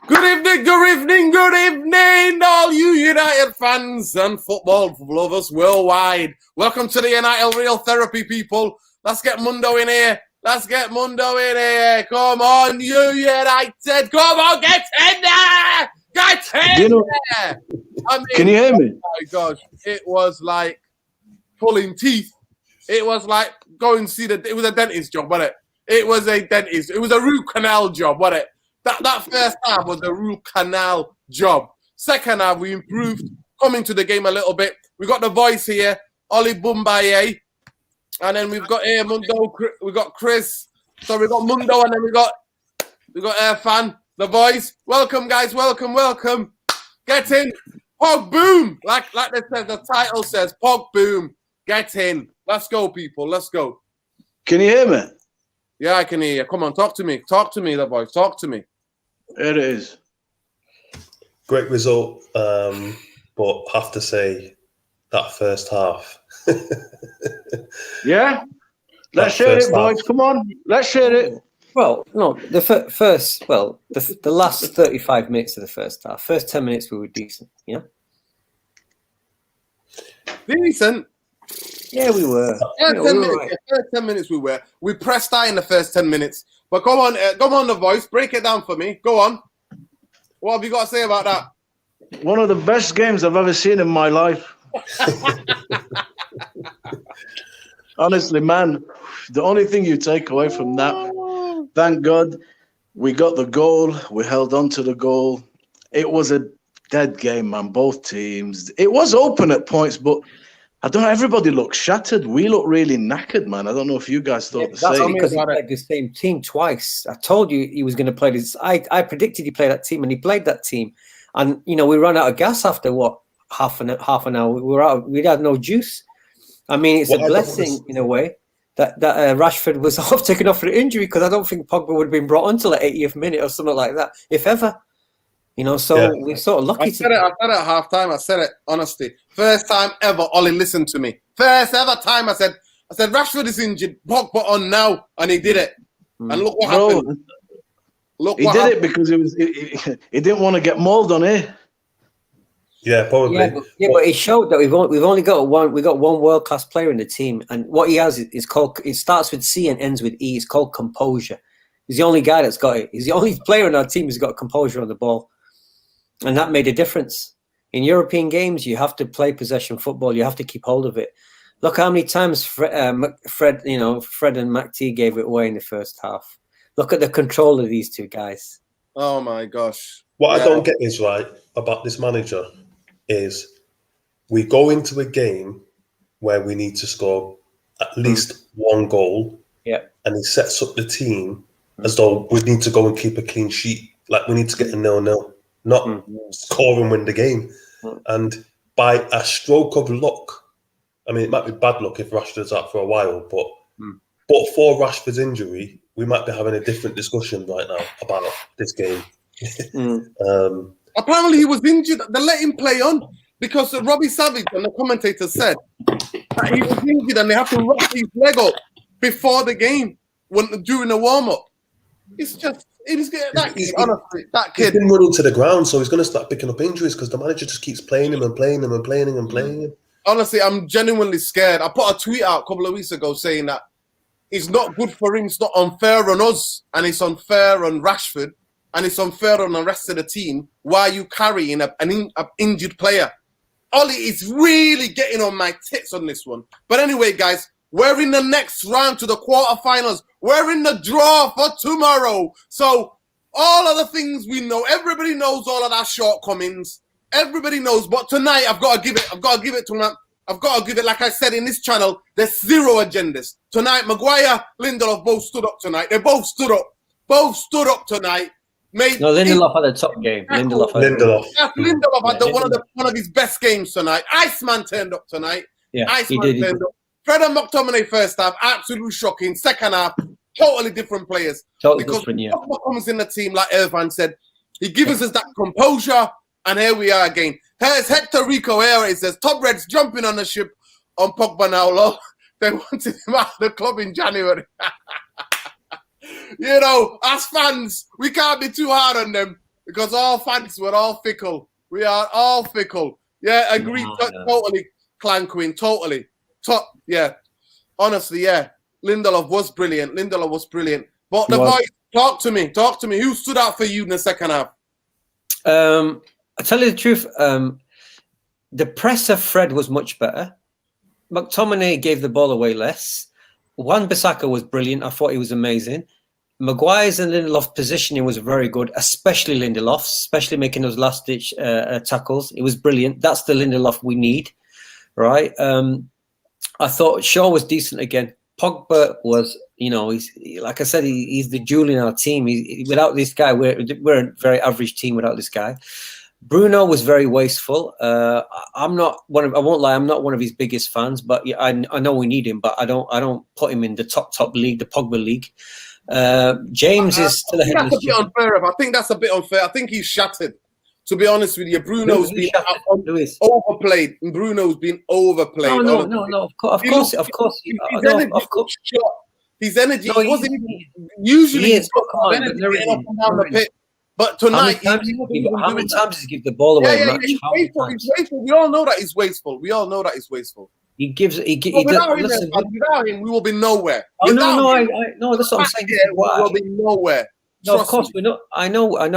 Good evening, all you United fans and football lovers worldwide. Welcome to the United Real Therapy, people. Let's get Mundo in here. Come on, you United. Come on, get in there. There. Can you hear me? Oh, my gosh. It was like pulling teeth. It was like going to see it was a dentist job, wasn't it? It was a dentist. It was a root canal job, wasn't it? That first half was a root canal job. Second half, we improved, coming to the game a little bit. We got the voice here, Oli Bumbaye. And then we've got here Mundo, we got Chris. So we got Mundo, and then we got Irfan, the voice. Welcome, guys. Welcome. Get in. Pogboom. Like they said, the title says, Pogboom. Get in. Let's go, people. Let's go. Can you hear me? Yeah, I can hear you. Come on, talk to me. Talk to me, the voice. Talk to me. It is. Great result, but have to say that first half. Yeah? Let's share it, boys. Come on. Let's share it. Well, no, the last 35 minutes of the first half. First 10 minutes we were decent, you know? Decent? Yeah, we were. First 10 minutes we were. We pressed out in the first 10 minutes. But go on, the voice. Break it down for me. Go on. What have you got to say about that? One of the best games I've ever seen in my life. Honestly, man, the only thing you take away from that, thank God, we got the goal. We held on to the goal. It was a dead game, man, both teams. It was open at points, but I don't know, everybody looked shattered. We looked really knackered, man. I don't know if you guys thought the same. That's because he played the same team twice. I told you he was going to play this. I predicted he played that team, and he played that team. And, you know, we ran out of gas after, half an hour. We had no juice. I mean, it's a blessing in a way that Rashford was taken off for an injury, because I don't think Pogba would have been brought on till the 80th minute or something like that, if ever. You know, so we're sort of lucky. I said it at halftime. I said it honestly. First time ever, Ollie, listen to me. First ever time I said Rashford is injured, Pogba on now, and he did it. And look what happened. He did it because he didn't want to get mauled on here. Yeah, probably. But it showed that we've only got one. We got one world class player in the team, and what he has is called. It starts with C and ends with E. It's called composure. He's the only guy that's got it. He's the only player in our team who's got composure on the ball. And that made a difference. In European games, you have to play possession football. You have to keep hold of it. Look how many times Fred and McT gave it away in the first half. Look at the control of these two guys. Oh, my gosh. What I don't get is, right, about this manager is we go into a game where we need to score at least one goal. Yeah. And he sets up the team as though we need to go and keep a clean sheet. Like we need to get a 0-0. Not score and win the game. And by a stroke of luck, I mean, it might be bad luck if Rashford's out for a while, but for Rashford's injury, we might be having a different discussion right now about this game. Apparently he was injured. They let him play on because Robbie Savage and the commentator said that he was injured and they have to wrap his leg up before the game during the warm-up. It's just... honestly, that kid. He's been running to the ground, so he's going to start picking up injuries because the manager just keeps playing him and playing him and playing him and playing him. Honestly, I'm genuinely scared. I put a tweet out a couple of weeks ago saying that it's not good for him. It's not unfair on us, and it's unfair on Rashford, and it's unfair on the rest of the team. Why are you carrying an injured player? Ollie is really getting on my tits on this one. But anyway, guys, we're in the next round to the quarterfinals. We're in the draw for tomorrow. So all of the things we know, everybody knows all of our shortcomings. Everybody knows. But tonight, I've got to give it to him. I've got to give it, like I said in this channel, there's zero agendas. Tonight, Maguire, Lindelof both stood up tonight. They both stood up. Both stood up tonight. Lindelof had a top game. Lindelof had one of his best games tonight. Iceman turned up tonight. Yeah, Iceman turned up. Fred and McTominay first half, absolutely shocking. Second half, totally different players. Because Pogba comes in the team, like Irfan said, he gives us that composure, and here we are again. Here's Hector Rico here. It says, Top Reds jumping on the ship on Pogba now, love. They wanted him out of the club in January. You know, as fans, we can't be too hard on them because all fans, we're all fickle. We are all fickle. Yeah, agree. Totally, Clan Queen. Totally. Yeah. Honestly, yeah. Lindelof was brilliant. But the voice, talk to me. Who stood out for you in the second half? I tell you the truth. The press of Fred was much better. McTominay gave the ball away less. Wan-Bissaka was brilliant. I thought he was amazing. Maguire's and Lindelof positioning was very good, especially Lindelof, especially making those last-ditch tackles. It was brilliant. That's the Lindelof we need, right? I thought Shaw was decent again. Pogba was, you know, he's like I said, he's the jewel in our team. Without this guy, we're a very average team without this guy. Bruno was very wasteful. I'm not one of. I won't lie. I'm not one of his biggest fans, but yeah, I know we need him. But I don't put him in the top league, the Pogba league. James is still ahead of the unfair. I think that's a bit unfair. I think he's shattered. To be honest with you, Bruno's been overplayed. Bruno's been overplayed. No. Of course. His energy wasn't usually he's got energy getting up and down the pitch. But tonight, how many times does he give the ball away? Yeah, he's wasteful. We all know that he's wasteful. He gives. Without him, we will be nowhere. No, that's what I'm saying. We will be nowhere. No, of course we're not. I know. I'm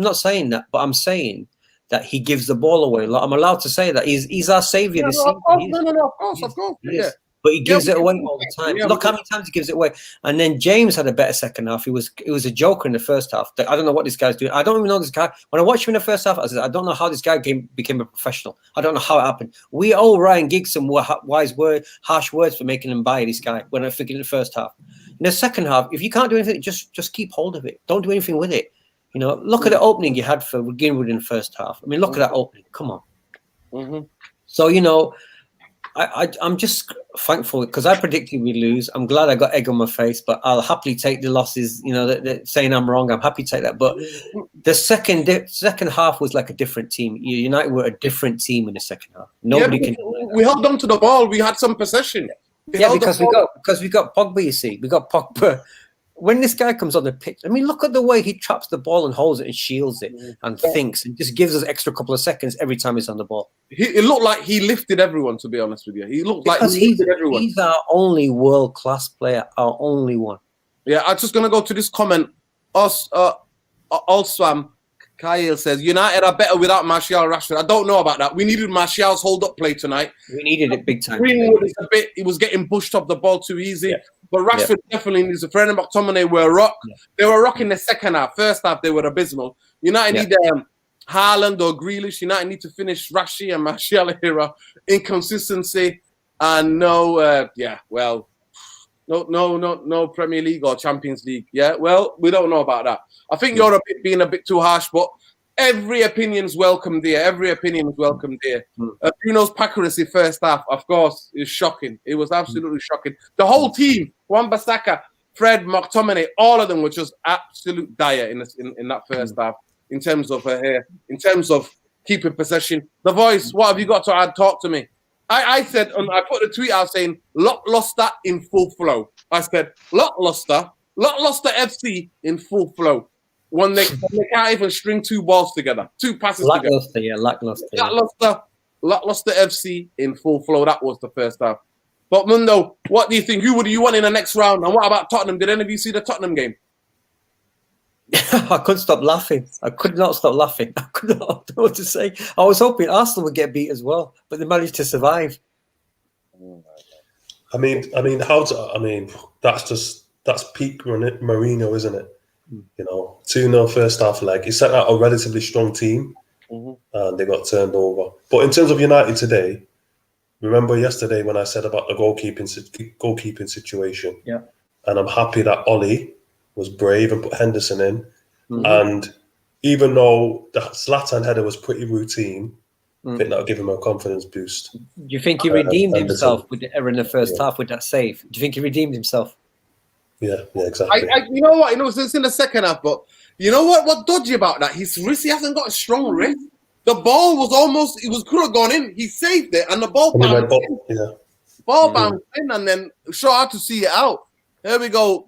not saying that, but I'm saying that he gives the ball away. I'm allowed to say that he's our savior. Of course. Yeah. But he gives it away all the time. Look how many times he gives it away. And then James had a better second half. He was a joker in the first half. I don't know what this guy's doing. I don't even know this guy. When I watched him in the first half, I said, I don't know how this guy became a professional. I don't know how it happened. We owe Ryan Giggs some harsh words for making him buy this guy when I figured in the first half. In the second half, if you can't do anything, just keep hold of it. Don't do anything with it. You know, look at the opening you had for Greenwood in the first half. I mean, look at that opening. Come on. Mm-hmm. So, you know, I'm just thankful because I predicted we'd lose. I'm glad I got egg on my face, but I'll happily take the losses. You know, saying I'm wrong, I'm happy to take that. But the second half was like a different team. United were a different team in the second half. Nobody can. We held on to the ball. We had some possession. Because we got Pogba. You see, we got Pogba. When this guy comes on the pitch, I mean, look at the way he traps the ball and holds it and shields it and thinks and just gives us extra couple of seconds every time he's on the ball. It looked like he lifted everyone, to be honest with you. He looked like he lifted everyone. He's our only world-class player, our only one. Yeah, I'm just going to go to this comment. Olswam Kyle says, United are better without Martial Rashford. I don't know about that. We needed Martial's hold-up play tonight. We needed it big time. Greenwood is he was getting pushed off the ball too easy. Yeah. But Rashford definitely needs a friend. McTominay were rock. Yeah. They were rocking the second half. First half, they were abysmal. United need Haaland or Grealish. United need to finish Rashi and Martial era. Inconsistency and no Premier League or Champions League. Yeah, well, we don't know about that. I think you're being a bit too harsh, but every opinion's welcome there. Bruno's accuracy first half, of course, is shocking. It was absolutely shocking. The whole team, Wan-Bissaka, Fred, McTominay, all of them were just absolute dire in that first half. In terms of keeping possession. The voice, what have you got to add? Talk to me. I said, I put a tweet out saying, Lockluster in full flow. I said, Lockluster FC in full flow. When they can't even string two balls together, two passes together. Lackluster FC in full flow. That was the first half. But Mundo, what do you think? Who do you want in the next round? And what about Tottenham? Did any of you see the Tottenham game? I couldn't stop laughing. I could not stop laughing. I could not know what to say. I was hoping Arsenal would get beat as well, but they managed to survive. I mean, that's peak Mourinho, isn't it? You know, 2-0 first half leg. He sent out a relatively strong team, and they got turned over. But in terms of United today, remember yesterday when I said about the goalkeeping situation? Yeah. And I'm happy that Ollie was brave and put Henderson in. And even though the Zlatan header was pretty routine, I think that'll give him a confidence boost. Do you think he redeemed himself with the error in the first half with that save? Do you think he redeemed himself? Yeah, exactly. You know what? It's in the second half, but you know what? What dodgy about that? His wrist, he hasn't got a strong wrist. The ball was could have gone in. He saved it, and the ball bounced in. Ball bounced in, and then Shaw had to see it out. Here we go.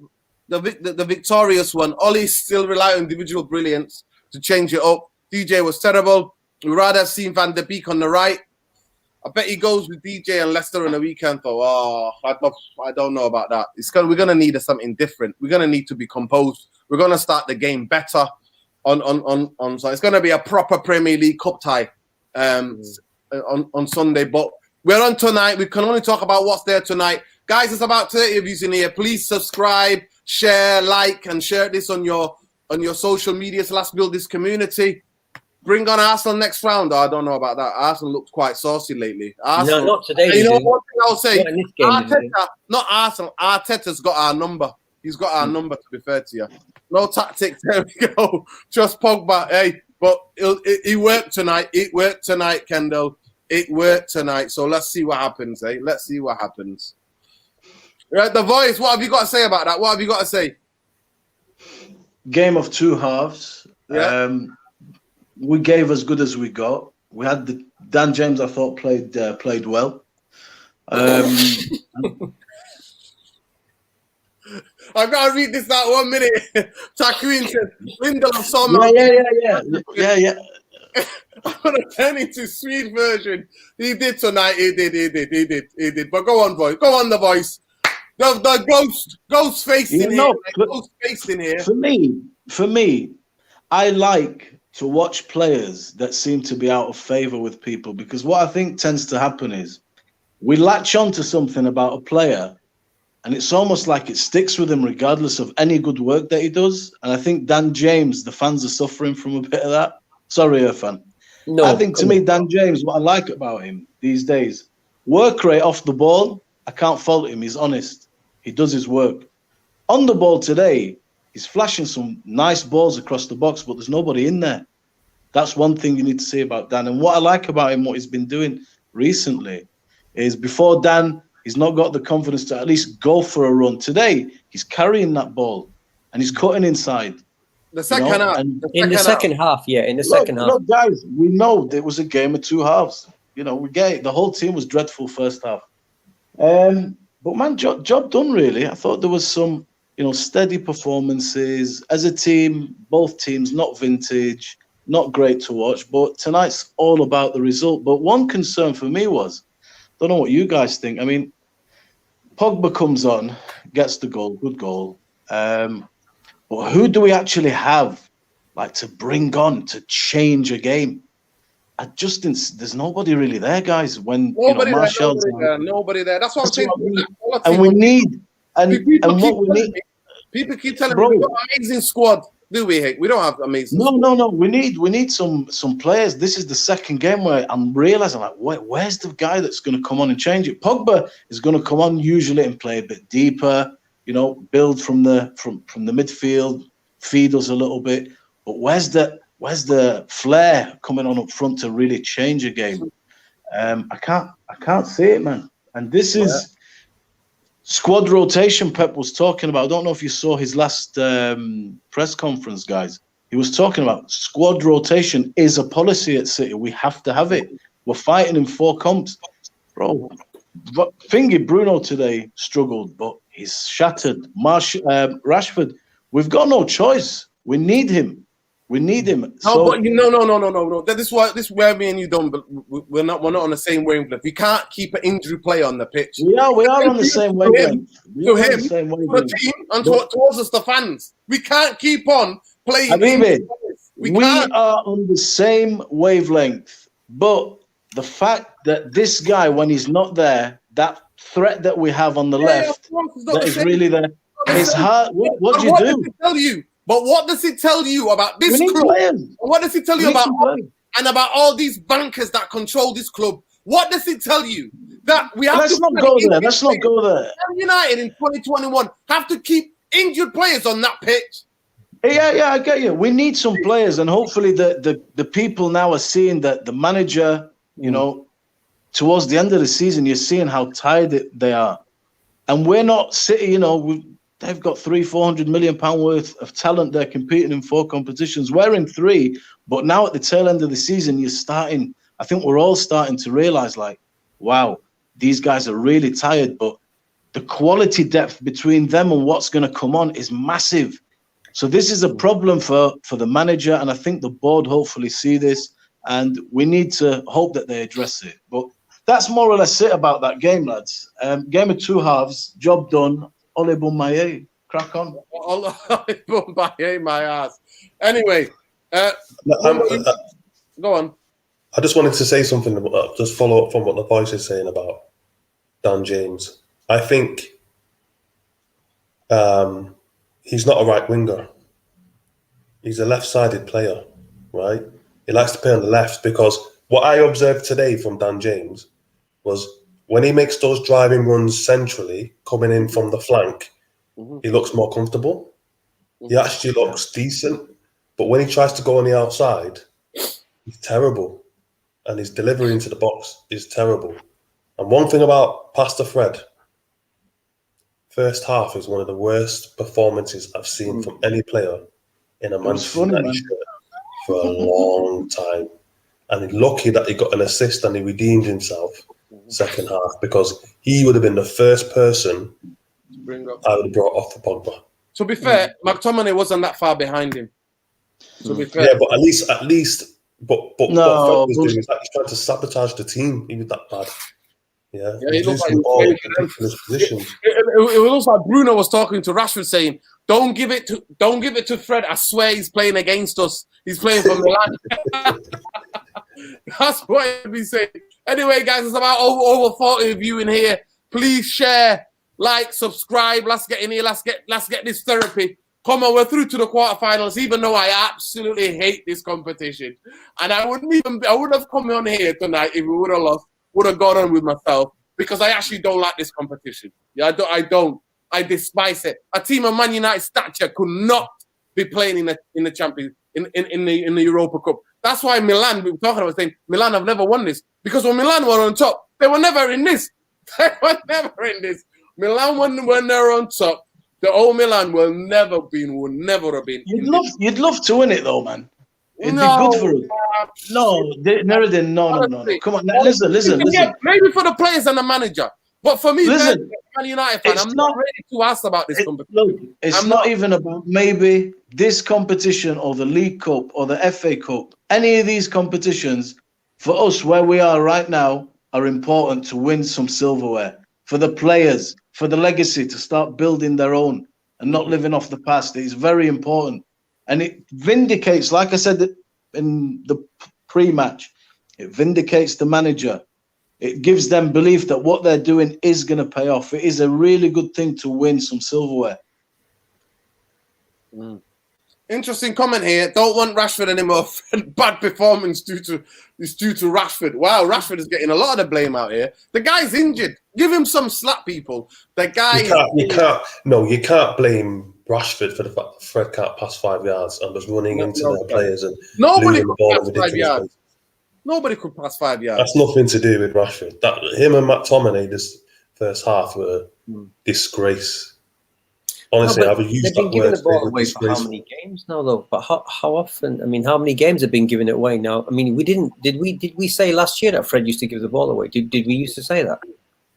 the victorious one. Ollie still rely on individual brilliance to change it up. DJ was terrible. We'd rather have seen Van der Beek on the right. I bet he goes with DJ and Leicester on the weekend, though. I don't know about that. We're gonna need something different. We're gonna need to be composed. We're gonna start the game better. So it's gonna be a proper Premier League cup tie on Sunday. But we're on tonight. We can only talk about what's there tonight, guys. It's about 30 of you in here. Please subscribe, share, like, and share this on your social media. So let's build this community. Bring on Arsenal next round. I don't know about that. Arsenal looks quite saucy lately. Arsenal, no, not today. You know one thing I'll say? Not in this game, Arteta, not Arsenal. Arteta's got our number. He's got our number, to be fair to you. No tactics. There we go. Just Pogba. Hey, but it worked tonight. It worked tonight, Kendall. It worked tonight. So let's see what happens, eh? Let's see what happens. Right, The Voice, what have you got to say about that? What have you got to say? Game of two halves. Yeah. We gave as good as we got. We had Dan James, I thought, played well. I've got to read this out 1 minute. Takuin said, Lindelof saw my... Yeah. I'm going to turn into sweet version. He did tonight. He did. But go on, boy. Go on, The Voice. The ghost face in here. Ghost face in here. For me, I like to watch players that seem to be out of favour with people, because what I think tends to happen is we latch on to something about a player and it's almost like it sticks with him regardless of any good work that he does. And I think Dan James, the fans are suffering from a bit of that. Sorry, Irfan. No, I think to me, Dan James, what I like about him these days, work rate off the ball, I can't fault him. He's honest. He does his work. On the ball today, he's flashing some nice balls across the box, but there's nobody in there. That's one thing you need to say about Dan. And what I like about him, what he's been doing recently, is before Dan, he's not got the confidence to at least go for a run. Today, he's carrying that ball and he's cutting inside. The second half. In the second half, second half. Look, guys, we know it was a game of two halves. We get it. The whole team was dreadful first half. But man, job done really. I thought there was some, steady performances as a team. Both teams not vintage, not great to watch. But tonight's all about the result. But one concern for me was, don't know what you guys think. I mean, Pogba comes on, gets the goal, good goal. But who do we actually have, to bring on to change a game? I just didn't. There's nobody really there, guys. When Martial's nobody there. That's what I'm saying. And we need, what we need. People keep telling me we've got an amazing squad. Do we? We don't have amazing. No. We need some players. This is the second game where I'm realizing where's the guy that's going to come on and change it? Pogba is going to come on usually and play a bit deeper. Build from the midfield, feed us a little bit. But where's the flair coming on up front to really change a game? I can't see it, man. And this is squad rotation. Pep was talking about. I don't know if you saw his last press conference, guys. He was talking about squad rotation is a policy at City. We have to have it. We're fighting in 4 comps, bro. Thingy Bruno today struggled, but he's shattered. Rashford, we've got no choice. We need him. No. This is where me and you don't. We're not on the same wavelength. We can't keep an injury player on the pitch. We are on the same wavelength. To him, the team, and towards us, the fans. We can't keep on playing. We are on the same wavelength, but the fact that this guy, when he's not there, that threat that we have on the left, that is really there, it's hard. What do you do? Does it tell you? But what does it tell you about this club? What does it tell you about all these bankers that control this club? What does it tell you? That we have Let's not go there. United in 2021 have to keep injured players on that pitch. Yeah, I get you. We need some players, and hopefully the people now are seeing that the manager, towards the end of the season, you're seeing how tired they are. And we're not City, they've got £300-400 million worth of talent. They're competing in 4 competitions. We're in 3, but now at the tail end of the season, I think we're all starting to realise, wow, these guys are really tired, but the quality depth between them and what's going to come on is massive. So this is a problem for the manager, and I think the board hopefully see this, and we need to hope that they address it. But that's more or less it about that game, lads. Game of two halves, job done. Ole Bummaye, crack on. Ole Bummaye, my ass. Anyway, go on. I just wanted to say something, just follow up from what the voice is saying about Dan James. I think he's not a right winger. He's a left-sided player, right? He likes to play on the left, because what I observed today from Dan James was when he makes those driving runs centrally, coming in from the flank, he looks more comfortable. He actually looks decent. But when he tries to go on the outside, he's terrible. And his delivery into the box is terrible. And one thing about Pastor Fred, first half is one of the worst performances I've seen from any player in a Manchester United shirt for a long time. And he's lucky that he got an assist and he redeemed himself second half, because he would have been the first person I would have brought off for Pogba. To be fair, McTominay wasn't that far behind him. To be fair. Yeah, but at least but no, what Fred was doing is that he's trying to sabotage the team. He was that bad. Yeah, he looked like his position. It was like Bruno was talking to Rashford, saying, Don't give it to Fred. I swear he's playing against us. He's playing for Milan." That's what I'd be saying. Anyway, guys, it's about over 40 of you in here. Please share, like, subscribe. Let's get in here. Let's get this therapy. Come on, we're through to the quarterfinals, even though I absolutely hate this competition. And I wouldn't have come on here tonight if we would have lost, would have gone on with myself, because I actually don't like this competition. Yeah, I don't. I despise it. A team of Man United stature could not be playing in the Champions in the Europa Cup. That's why Milan, we were talking about saying Milan have never won this, because when Milan were on top, they were never in this. They were never in this. Milan when they're on top, the old Milan will never have been. You'd love to win it though, man. It'd be good for us. No, no. Come on, listen. Maybe for the players and the manager. But for me, listen, Man United fan, I'm not ready to ask about this competition. Look, it's not even about maybe this competition or the League Cup or the FA Cup. Any of these competitions, for us where we are right now, are important to win some silverware. For the players, for the legacy, to start building their own and not living off the past. It's very important. And it vindicates, like I said in the pre-match, it vindicates the manager. It gives them belief that what they're doing is going to pay off. It is a really good thing to win some silverware. Interesting comment here. Don't want Rashford anymore. Bad performance due to Rashford. Wow, Rashford is getting a lot of the blame out here. The guy's injured. Give him some slack, people. The guy. You can't blame Rashford for the fact that Fred can't pass 5 yards and was running into their players and losing the ball in ridiculous. Nobody could pass 5 yards. That's nothing to do with Rashford. Him and McTominay this first half were disgrace. Honestly, I've used they've been that giving word. the ball away for how many games now, though? But how often? I mean, how many games have been giving it away now? I mean, did we say last year that Fred used to give the ball away? Did we used to say that?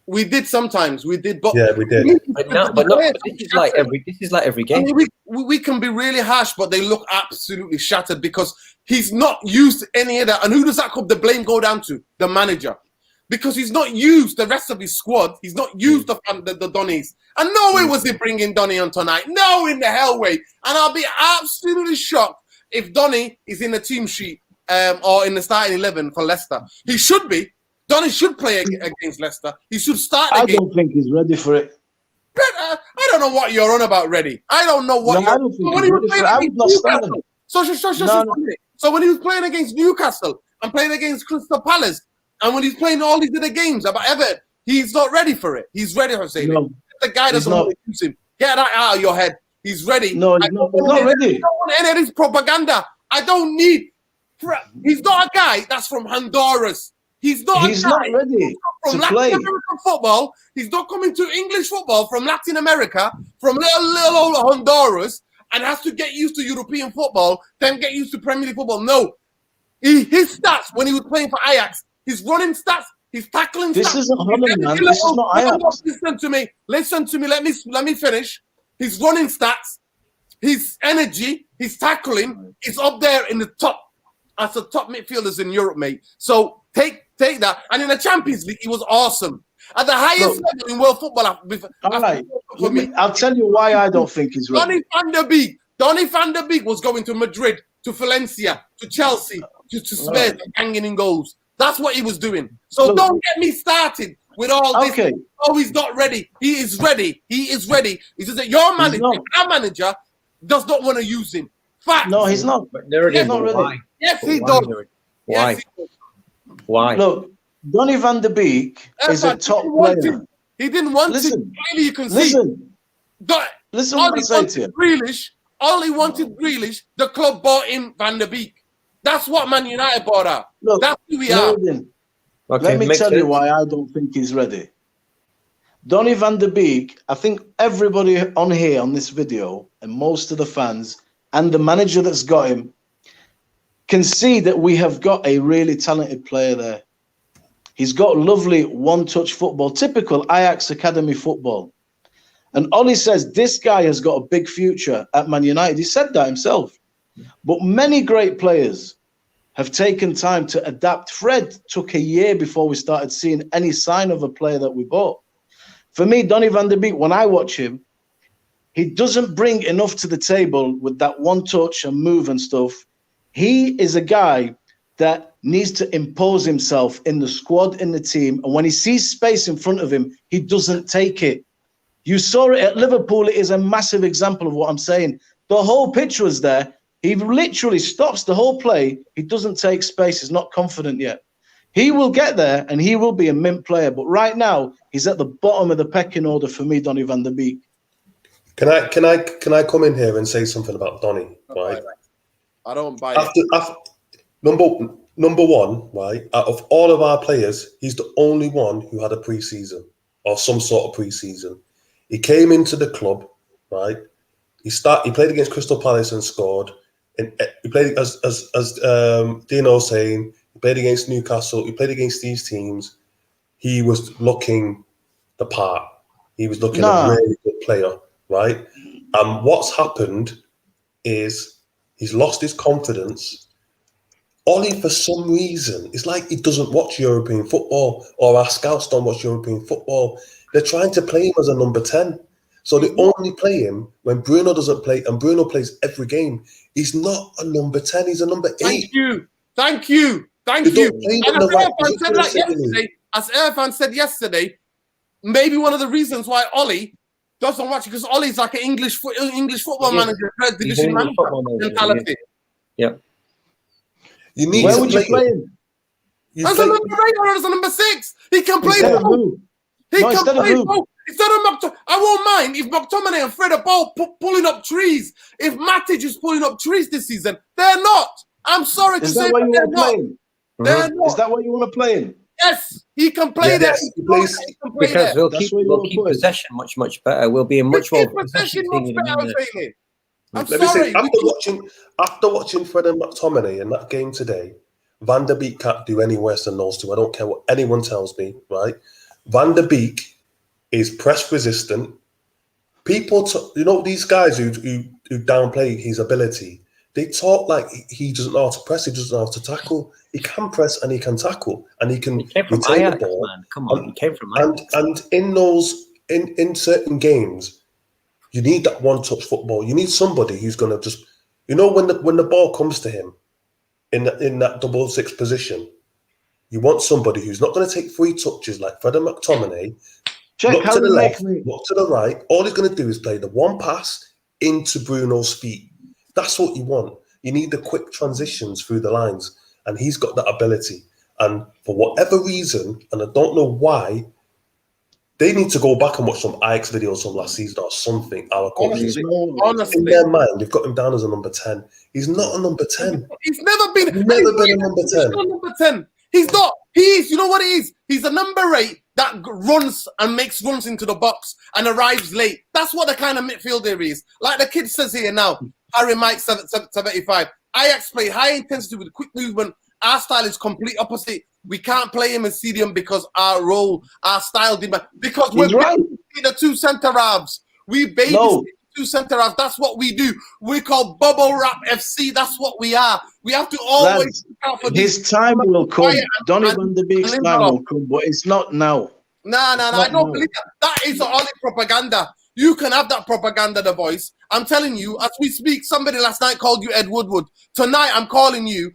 We did sometimes. We did, but yeah, we did. But this is like every game. I mean, we can be really harsh, but they look absolutely shattered because he's not used any of that. And who does that the blame go down to? The manager. Because he's not used the rest of his squad. He's not used the Donnies. And no way was he bringing Donny on tonight. No in the hell way. And I'll be absolutely shocked if Donny is in the team sheet or in the starting 11 for Leicester. He should be. Donny should play against Leicester. He should start I don't think he's ready for it. But, I don't know what you're on about, ready. I don't know what I don't think he's ready for it. I would not stand him. So when he was playing against Newcastle and playing against Crystal Palace, and when he's playing all these other games about Everton, he's not ready for it. He's ready for saying it. The guy doesn't want to use him. Get that out of your head. He's ready. No, he's not ready. I don't want any of this propaganda. I don't need. He's not a guy that's from Honduras. He's not ready from to Latin play. American football. He's not coming to English football from Latin America, from little old Honduras, and has to get used to European football, then get used to Premier League football. No. His stats when he was playing for Ajax, his running stats, His tackling. This stats, isn't Holland, his man. energy This is level- not Ajax. Listen to me. Listen to me. Let me finish. His running stats, his energy, his tackling is up there in the top as the top midfielders in Europe, mate. So take that. And in the Champions League, he was awesome. At the highest level in world football. All right. I'll tell you why I don't think he's ready. Donny van der Beek was going to Madrid, to Valencia, to Chelsea, to Spurs, hanging in goals. That's what he was doing. So don't get me started with all this. Okay. Oh, he's not ready. He is ready. He is ready. It's just that your manager, our manager, does not want to use him. Fact. No, he's not. He's not ready. Why? Yes, he Why? does. Why? Yes, he does. Why? Look, Donny van der Beek is a top player. He didn't want Listen. to. Clearly, you can see. Listen what I say to you. All he wanted Grealish, the club bought in Van der Beek. That's what Man United bought out. Look, that's who we are. Jordan, Okay, let me makes tell you sense. why I don't think he's ready. Donny van der Beek, I think everybody on here on this video and most of the fans and the manager that's got him can see that we have got a really talented player there. He's got lovely one-touch football, typical Ajax Academy football. And Ollie says this guy has got a big future at Man United. He said that himself. But many great players have taken time to adapt. Fred took a year before we started seeing any sign of a player that we bought. For me, Donny van der Beek, when I watch him, he doesn't bring enough to the table with that one touch and move and stuff. He is a guy that needs to impose himself in the squad, in the team. And when he sees space in front of him, he doesn't take it. You saw it at Liverpool. It is a massive example of what I'm saying. The whole pitch was there. He literally stops the whole play. He doesn't take space. He's not confident yet. He will get there and he will be a mint player. But right now, he's at the bottom of the pecking order for me, Donny van der Beek. Can I come in here and say something about Donny? Right. I don't buy it. After number one, right? Out of all of our players, he's the only one who had a pre-season or some sort of pre-season. He came into the club, right? He played against Crystal Palace and scored. And he played as Dino saying, he played against Newcastle. He played against these teams. He was looking the part. He was looking a really good player, right? And what's happened is he's lost his confidence. Ollie, for some reason, it's like he doesn't watch European football, or our scouts don't watch European football. They're trying to play him as a number 10. So they only play him when Bruno doesn't play, and Bruno plays every game. He's not a number 10, he's a number 8. Thank you. And as Irfan said yesterday, maybe one of the reasons why Ollie doesn't watch it, because Ollie's like an English football manager, third division manager mentality. Yeah. You need Where to would you play him? As a number 8 or as a number 6. He can play Instead of both. who? He No, can instead of play who? both. Instead of I won't mind if McTominay and Fred are both pulling up trees. If Matic is pulling up trees this season, they're not. I'm sorry to Is say, that why but you they're want to play not. him? They're not. Is that why you want to play him? Yes, he can play there. Yes, he plays. He can play Because there. we'll keep possession much better. We'll be a much more possession possession much team. better, I'm saying. I'm Let me say, sorry. after watching Fred and McTominay in that game today, Van der Beek can't do any worse than those two. I don't care what anyone tells me, right? Van der Beek is press resistant. People, these guys who downplay his ability, they talk like he doesn't know how to press, he doesn't know how to tackle. He can press and he can tackle, and he can He came from retain Ajax, the ball. man. Come on, he came from Ajax. And in certain games, you need that one-touch football. You need somebody who's going to just, when the ball comes to him in that 6-6 position, you want somebody who's not going to take 3 touches like Fred and McTominay. Look to the left, look to the right. All he's going to do is play the one pass into Bruno's feet. That's what you want. You need the quick transitions through the lines, and he's got that ability. And for whatever reason, and I don't know why, they need to go back and watch some Ajax videos from last season or something. Honestly, in their mind, they've got him down as a number 10. He's not a number 10. He's never been a number 10. Number 10. He's not. He is. You know what he is? He's a number 8 that runs and makes runs into the box and arrives late. That's what the kind of midfielder is. Like the kid says here now, Harry Mike 75. Ajax play high intensity with quick movement. Our style is complete opposite. we can't play him in CDM because our role, our style didn't. Because we're right. the two centre halves. We babysit two centre halves. That's what we do. We call bubble wrap FC. That's what we are. We have to always look out for his time will come. Donny van de Beek's time will come, but it's not now. No. I don't believe that. That is only propaganda. You can have that propaganda, the voice. I'm telling you, as we speak, somebody last night called you Ed Woodward. Tonight, I'm calling you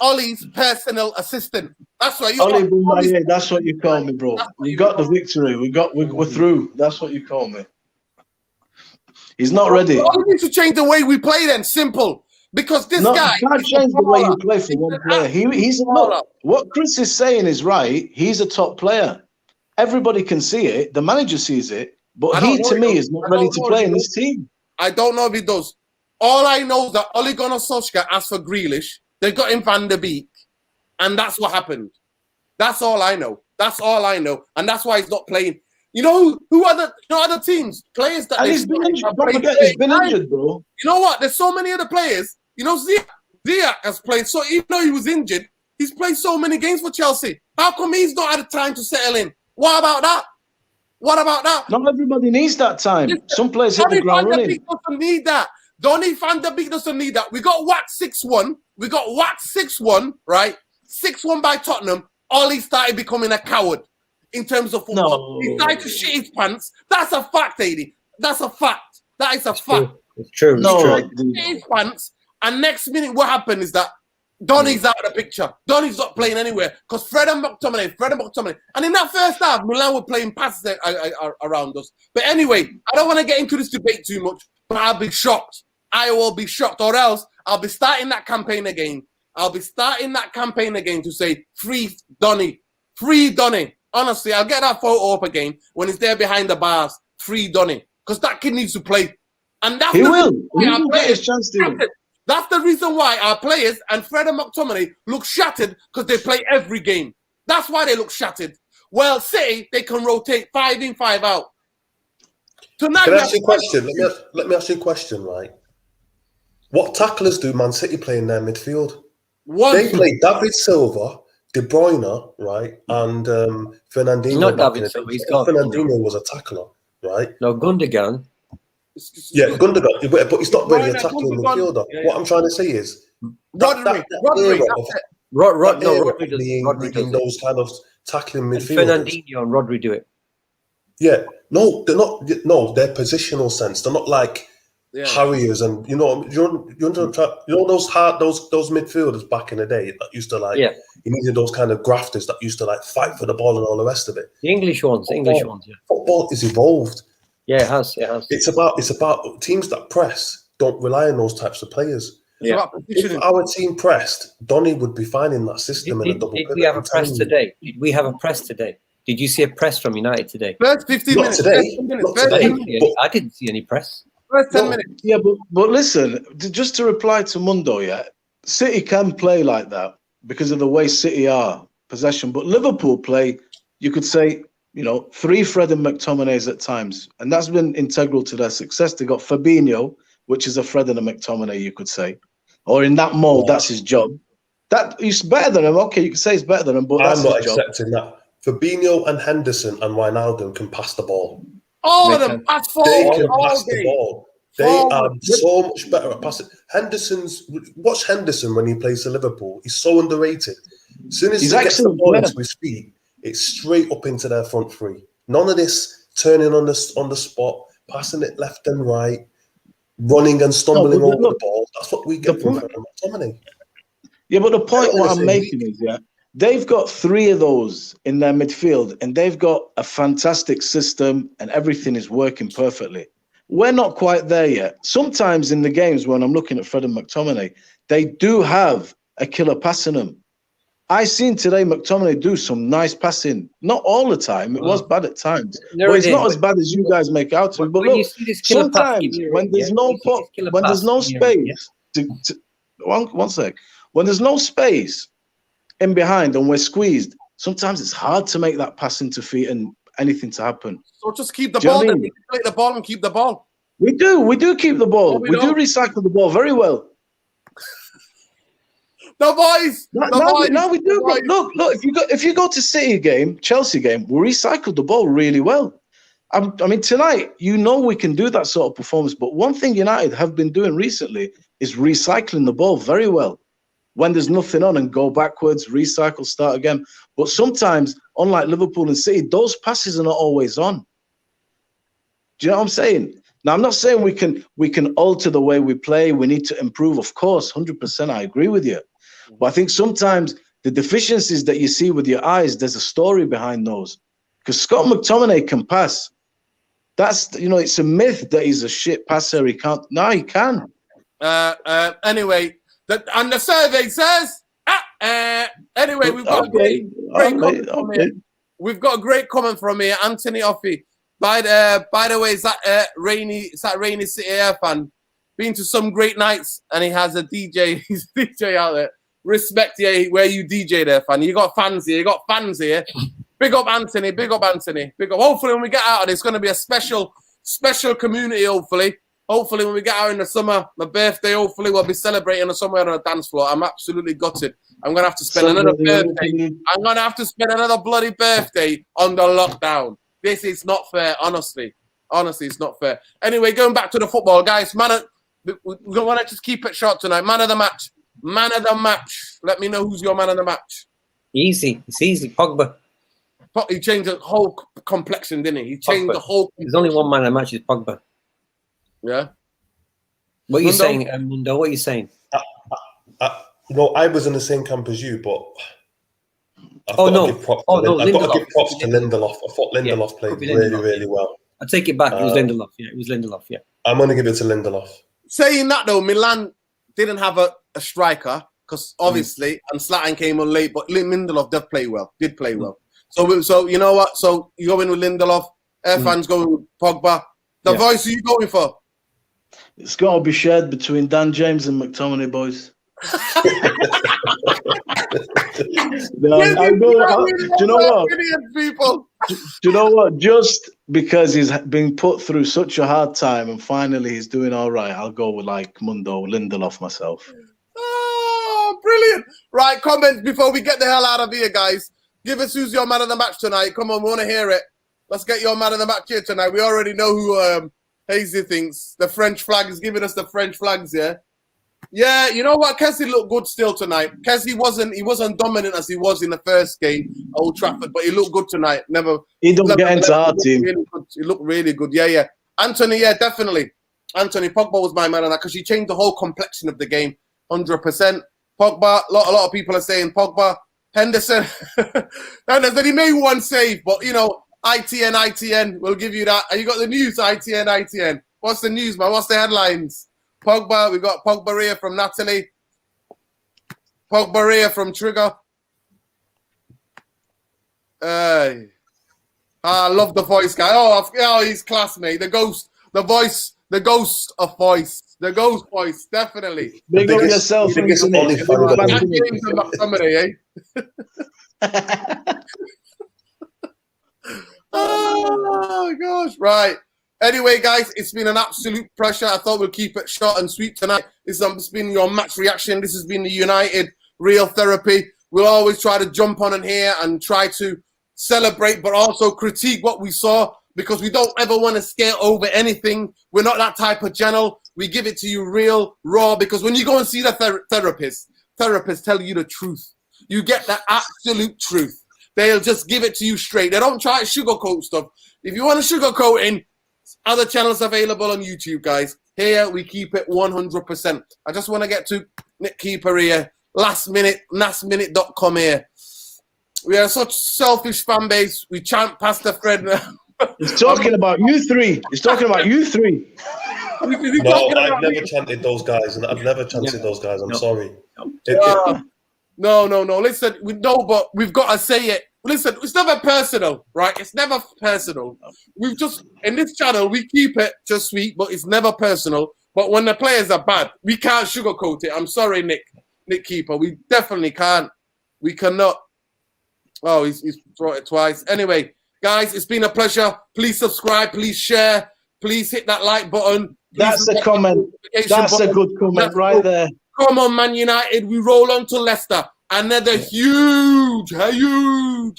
Ollie's personal assistant. That's what you Ollie Boumaier, that's what you call me, bro. We got the victory. We're through. That's what you call me. He's not ready. We need to change the way we play then. Simple. Because this guy... You can't change the way you play for one player. Look, what Chris is saying is right. He's a top player. Everybody can see it. The manager sees it. But he, to me, is not ready to play in this team. I don't know if he does. All I know is that Ole Gunnar Solskjaer asked for Grealish. They got him Van der Beek. And that's what happened. That's all I know. That's all I know. And that's why he's not playing. You know who are the other teams? Players that... And he's been injured. Don't forget, he's been injured, bro. You know what? There's so many other players. You know, Ziyech has played. So even though he was injured, he's played so many games for Chelsea. How come he's not had time to settle in? What about that? What about that? Not everybody needs that time. Some players hit the ground running. Donny doesn't need that. Donny van der Beek doesn't need that. We got whacked 6-1. We got whacked 6-1, right? 6-1 by Tottenham. Ollie started becoming a coward in terms of football. He started to shit his pants. That's a fact, AD. That's a fact. That is a fact. It's true. No, it's true. He started to shit his pants, and next minute what happened is that Donny's out of the picture. Donny's not playing anywhere because Fred and McTominay. And in that first half, Milan were playing passes around us. But anyway, I don't want to get into this debate too much, but I'll be shocked. I will be shocked, or else I'll be starting that campaign again. To say, free Donny. Free Donny. Honestly, I'll get that photo up again when he's there behind the bars. Free Donny. Because that kid needs to play. And that's he will get his chance to. That's the reason why our players and Fred and McTominay look shattered, because they play every game. That's why they look shattered. Well, City, they can rotate 5 in, 5 out. Tonight, can I ask you a question? Let me ask you a question, right? What tacklers do Man City play in their midfield? They play David Silva, De Bruyne, right, and Fernandinho. Not David Silva. Fernandinho was a tackler, right? No, Gundogan. Yeah, Gundogan, but he's not really a tackling midfielder. Yeah. What I'm trying to say is Rodri does those kind of tackling midfielders. Fernandinho and Rodri do it. Yeah, no, they're not. No, they're positional sense. They're not like Harriers and you know those midfielders back in the day that used to like. Yeah. You needed those kind of grafters that used to like fight for the ball and all the rest of it. The English ones. Yeah. Football is evolved. Yeah, it has. It's about teams that press don't rely on those types of players. Yeah. If our team pressed, Donny would be fine in that system. Did we have a press today? Did we have a press today? Did you see a press from United today? First 15 minutes. Not today. I didn't see any press. First 10 minutes. Yeah, but listen, just to reply to Mundo, City can play like that because of the way City are possession. But Liverpool play, you could say, 3 Fred and McTominays at times. And that's been integral to their success. They got Fabinho, which is a Fred and a McTominay, you could say. Or in that mold, that's his job. That is better than him. Okay, you can say it's better than him, but that's his job. I'm not accepting that. Fabinho and Henderson and Wijnaldum can pass the ball. All of them pass forward. They can pass the ball. They are so much better at passing. Watch Henderson when he plays for Liverpool. He's so underrated. As soon as he gets the ball into his feet, it's straight up into their front three. None of this turning on the spot, passing it left and right, running and stumbling over the ball. That's what we get from McTominay. Yeah, but the point what I'm making is, they've got 3 of those in their midfield, and they've got a fantastic system, and everything is working perfectly. We're not quite there yet. Sometimes in the games when I'm looking at Fred and McTominay, they do have a killer pass in them. I seen today McTominay do some nice passing. Not all the time. It was bad at times. But it's not as bad as you guys make out to. But look, sometimes when there's no space one sec. When there's no space in behind and we're squeezed, sometimes it's hard to make that pass into feet and anything to happen. So just keep the ball. Then we can play the ball and keep the ball. We do keep the ball. We do recycle the ball very well. The boys. No, we do. Boys. Look. If you go to City game, Chelsea game, we recycled the ball really well. I mean, tonight, we can do that sort of performance. But one thing United have been doing recently is recycling the ball very well. When there's nothing on and go backwards, recycle, start again. But sometimes, unlike Liverpool and City, those passes are not always on. Do you know what I'm saying? Now, I'm not saying we can alter the way we play. We need to improve, of course, 100%. I agree with you. But I think sometimes the deficiencies that you see with your eyes, there's a story behind those. Because Scott McTominay can pass. That's, it's a myth that he's a shit passer. He can't. No, he can. Anyway, and the survey says. Anyway, we've got a great comment from here. We've got a great comment from here, Anthony Offey. By the way, is that Rainy City Air fan? Been to some great nights, and he has a DJ. He's a DJ out there. Respect, yeah, where you DJ there, fan. You got fans here. Big up Anthony. Big up. Hopefully, when we get out of this, it's going to be a special community. Hopefully, when we get out in the summer, my birthday. Hopefully, we'll be celebrating somewhere on a dance floor. I'm absolutely gutted. I'm going to have to spend another birthday. I'm going to have to spend another bloody birthday under lockdown. This is not fair, honestly. Honestly, it's not fair. Anyway, going back to the football, guys. We want to just keep it short tonight. Man of the match. Let me know who's your man of the match. Easy. It's easy. Pogba. He changed the whole complexion, didn't he? He changed the whole. There's only one man of the match is Pogba. Yeah. What are you saying, Mundo? What are you saying? I was in the same camp as you, but I've got to give props to Lindelof. I thought Lindelof played really well. I take it back. It was Lindelof. Yeah, it was Lindelof. Yeah. I'm going to give it to Lindelof. Saying that though, Milan didn't have a striker because obviously, and Zlatan came on late, but Lindelof did play well. So you know what? So you go in with Lindelof. Air fans going with Pogba. The voice, who you going for? It's got to be shared between Dan James and McTominay, boys. Do you know what? Do you know what? Just because he's been put through such a hard time and finally he's doing all right, I'll go with Mundo, Lindelof myself. Oh, brilliant. Right, comments before we get the hell out of here, guys. Give us who's your man of the match tonight. Come on, we want to hear it. Let's get your man of the match here tonight. We already know who Hazy thinks. The French flag is giving us the French flags, yeah? Yeah, you know what? Kessie looked good still tonight. Kessie wasn't dominant as he was in the first game at Old Trafford, but he looked good tonight. He don't get into our team. He looked really good. Yeah. Anthony, yeah, definitely. Anthony, Pogba was my man on that because he changed the whole complexion of the game, 100%. Pogba, a lot of people are saying Pogba. Henderson, he made one save, but ITN, we'll give you that. And you got the news, ITN. What's the news, man? What's the headlines? Pogba, we got Pogba here from Natalie. Pogba here from Trigger. I love the voice guy. Oh, he's class, mate. The ghost of voice. The ghost voice, definitely. Big up yourself. Oh, gosh. Right. Anyway, guys, it's been an absolute pleasure. I thought we'll keep it short and sweet tonight. This has been your match reaction. This has been the United Real Therapy. We'll always try to jump on in here and try to celebrate, but also critique what we saw because we don't ever want to scare over anything. We're not that type of channel. We give it to you real, raw, because when you go and see the therapists tell you the truth. You get the absolute truth. They'll just give it to you straight. They don't try to sugarcoat stuff. If you want to sugarcoating, other channels available on YouTube, guys. Here, we keep it 100%. I just want to get to Nick Keeper here. Lastminute.com here. We are such selfish fan base. We chant Pastor Fred. He's talking about you three. No, I've never chanted those guys, and I've never chanted those guys. I'm sorry. No. Listen, but we've got to say it. Listen, it's never personal, right? It's never personal. We've just, in this channel, we keep it just sweet, but it's never personal. But when the players are bad, we can't sugarcoat it. I'm sorry, Nick Keeper. We definitely can't. We cannot. Oh, he's brought it twice. Anyway, guys, it's been a pleasure. Please subscribe. Please share. Please hit that like button. That's a comment. That's a good comment right there. Come on, Man United. We roll on to Leicester. Another huge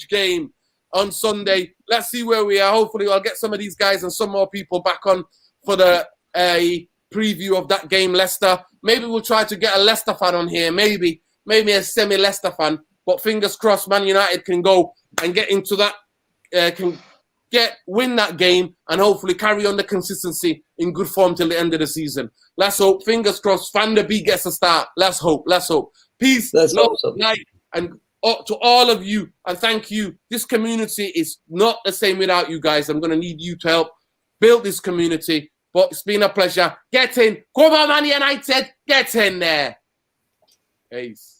game on Sunday. Let's see where we are. Hopefully, I'll get some of these guys and some more people back on for the preview of that game, Leicester. Maybe we'll try to get a Leicester fan on here. Maybe a semi-Leicester fan. But fingers crossed, Man United can go and get into that, win that game, and hopefully carry on the consistency in good form till the end of the season. Let's hope. Fingers crossed. Van der Beek gets a start. Let's hope. Peace, love, light, and to all of you, and thank you. This community is not the same without you guys. I'm going to need you to help build this community. But it's been a pleasure. Get in. Come on, Man United. Get in there. Peace.